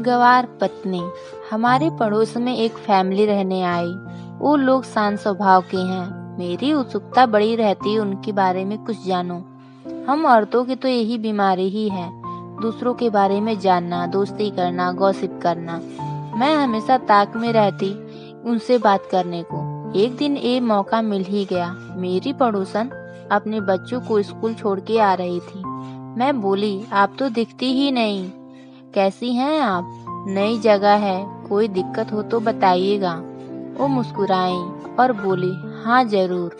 गवार पत्नी। हमारे पड़ोस में एक फैमिली रहने आई। वो लोग शांत स्वभाव के हैं। मेरी उत्सुकता बड़ी रहती है उनके बारे में कुछ जानूं। हम औरतों की तो यही बीमारी ही है, दूसरों के बारे में जानना, दोस्ती करना, गॉसिप करना। मैं हमेशा ताक में रहती उनसे बात करने को। एक दिन ये मौका मिल ही गया। मेरी पड़ोसन अपने बच्चों को स्कूल छोड़ के आ रही थी। मैं बोली, आप तो दिखती ही नहीं, कैसी हैं आप? नई जगह है, कोई दिक्कत हो तो बताइएगा। वो मुस्कुराई और बोली, हाँ जरूर।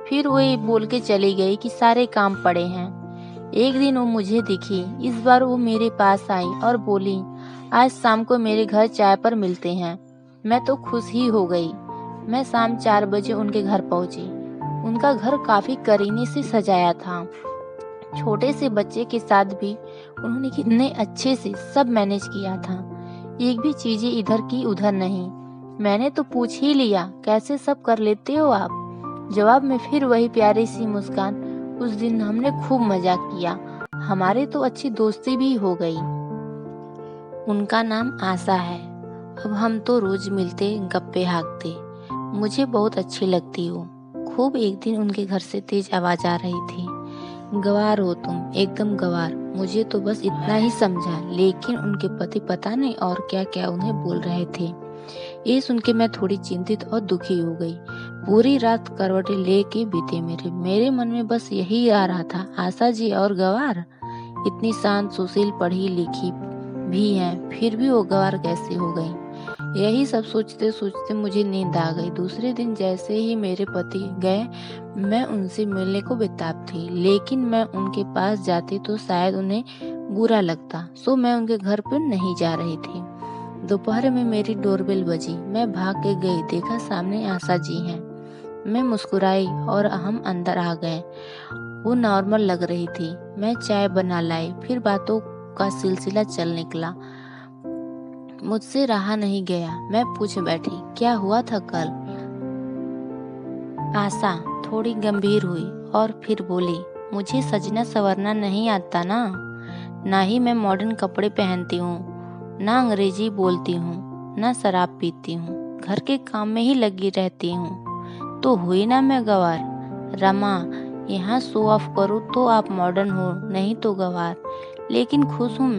फिर वो ये बोल के चली गई कि सारे काम पड़े हैं। एक दिन वो मुझे दिखी। इस बार वो मेरे पास आई और बोली, आज शाम को मेरे घर चाय पर मिलते हैं। मैं तो खुश ही हो गई। मैं शाम 4 बजे उनके घर पहुंची। उनका घर काफी करीने से सजाया था। छोटे से बच्चे के साथ भी उन्होंने कितने अच्छे से सब मैनेज किया था। एक भी चीजें इधर की उधर नहीं। मैंने तो पूछ ही लिया, कैसे सब कर लेते हो आप? जवाब में फिर वही प्यारी सी मुस्कान। उस दिन हमने खूब मजा किया। हमारे तो अच्छी दोस्ती भी हो गई। उनका नाम आशा है। अब हम तो रोज मिलते, गप्पे हाँकते। मुझे बहुत अच्छी लगती हो। खूब एक दिन उनके घर से तेज आवाज आ रही थी, गवार हो तुम, एकदम गवार। मुझे तो बस इतना ही समझा, लेकिन उनके पति पता नहीं और क्या क्या उन्हें बोल रहे थे। ये सुन के मैं थोड़ी चिंतित और दुखी हो गई। पूरी रात करवटें लेके बीते मेरे मन में बस यही आ रहा था, आशा जी और गवार। इतनी शांत, सुशील, पढ़ी लिखी भी हैं, फिर भी वो गवार कैसे हो गई? यही सब सोचते सोचते मुझे नींद आ गई। दूसरे दिन जैसे ही मेरे पति गए, मैं उनसे मिलने को बेताब थी, लेकिन मैं उनके पास जाती तो शायद उन्हें बुरा लगता, सो मैं उनके घर पर नहीं जा रही थी। दोपहर में मेरी डोरबेल बजी। मैं भाग के गई, देखा सामने आशा जी हैं। मैं मुस्कुराई और हम अंदर आ गए। वो नॉर्मल लग रही थी। मैं चाय बना लाई, फिर बातों का सिलसिला चल निकला। मुझसे रहा नहीं गया। मैं पूछ बैठी, क्या हुआ था कल? आशा थोड़ी गंभीर हुई और फिर बोली, मुझे सजना संवरना नहीं आता ना ही मैं मॉडर्न कपड़े पहनती हूँ, ना अंग्रेजी बोलती हूँ, ना शराब पीती हूँ, घर के काम में ही लगी रहती हूँ। तो हुई ना मैं गवार। रमा, यहाँ शो ऑफ करूँ तो आप मॉडर्न हो, नहीं तो गवार। लेकिन खुश हूँ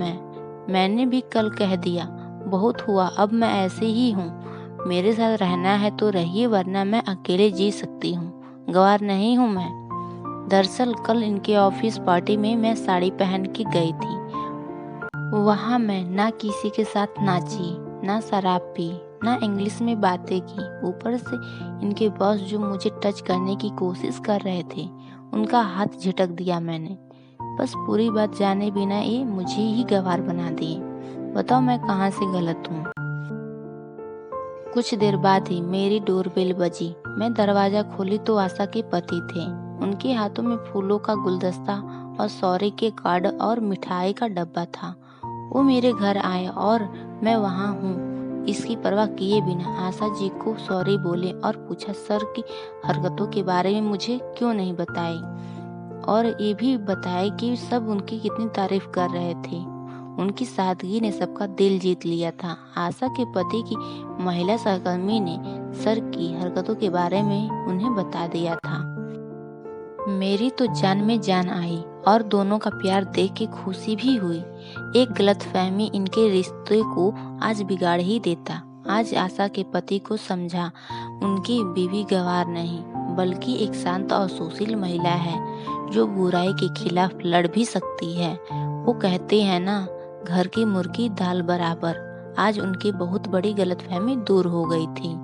मैंने भी कल कह दिया, बहुत हुआ, अब मैं ऐसे ही हूँ। मेरे साथ रहना है तो रहिए, वरना मैं अकेले जी सकती हूँ, गवार नहीं हूँ मैं। दरअसल कल इनके ऑफिस पार्टी में मैं साड़ी पहन के गई थी। वहाँ मैं ना किसी के साथ नाची, ना शराब पी, ना इंग्लिश में बातें की। ऊपर से इनके बॉस जो मुझे टच करने की कोशिश कर रहे थे, उनका हाथ झटक दिया मैंने। बस पूरी बात जाने बिना ये मुझे ही गवार बना दिए। बताओ मैं कहाँ से गलत हूँ? कुछ देर बाद ही मेरी डोरबेल बजी। मैं दरवाजा खोली तो आशा के पति थे। उनके हाथों में फूलों का गुलदस्ता और सॉरी के कार्ड और मिठाई का डब्बा था। वो मेरे घर आए और मैं वहाँ हूँ इसकी परवाह किए बिना आशा जी को सॉरी बोले और पूछा, सर की हरकतों के बारे में मुझे क्यों नहीं बताई, और ये भी बताया कि सब उनकी कितनी तारीफ कर रहे थे। उनकी सादगी ने सबका दिल जीत लिया था। आशा के पति की महिला सहकर्मी ने सर की हरकतों के बारे में उन्हें बता दिया था। मेरी तो जान में जान आई और दोनों का प्यार देख के खुशी भी हुई। एक गलतफहमी इनके रिश्ते को आज बिगाड़ ही देता। आज आशा के पति को समझा, उनकी बीवी गवार नहीं बल्कि एक शांत और सुशील महिला है, जो बुराई के खिलाफ लड़ भी सकती है। वो कहते हैं ना, घर की मुर्गी दाल बराबर। आज उनकी बहुत बड़ी गलतफहमी दूर हो गई थी।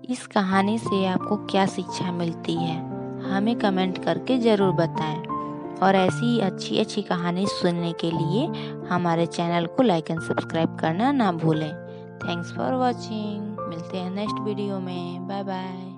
इस कहानी से आपको क्या शिक्षा मिलती है, हमें कमेंट करके ज़रूर बताएं। और ऐसी ही अच्छी अच्छी कहानी सुनने के लिए हमारे चैनल को लाइक एंड सब्सक्राइब करना ना भूलें। Thanks for watching. मिलते हैं नेक्स्ट वीडियो में। Bye bye.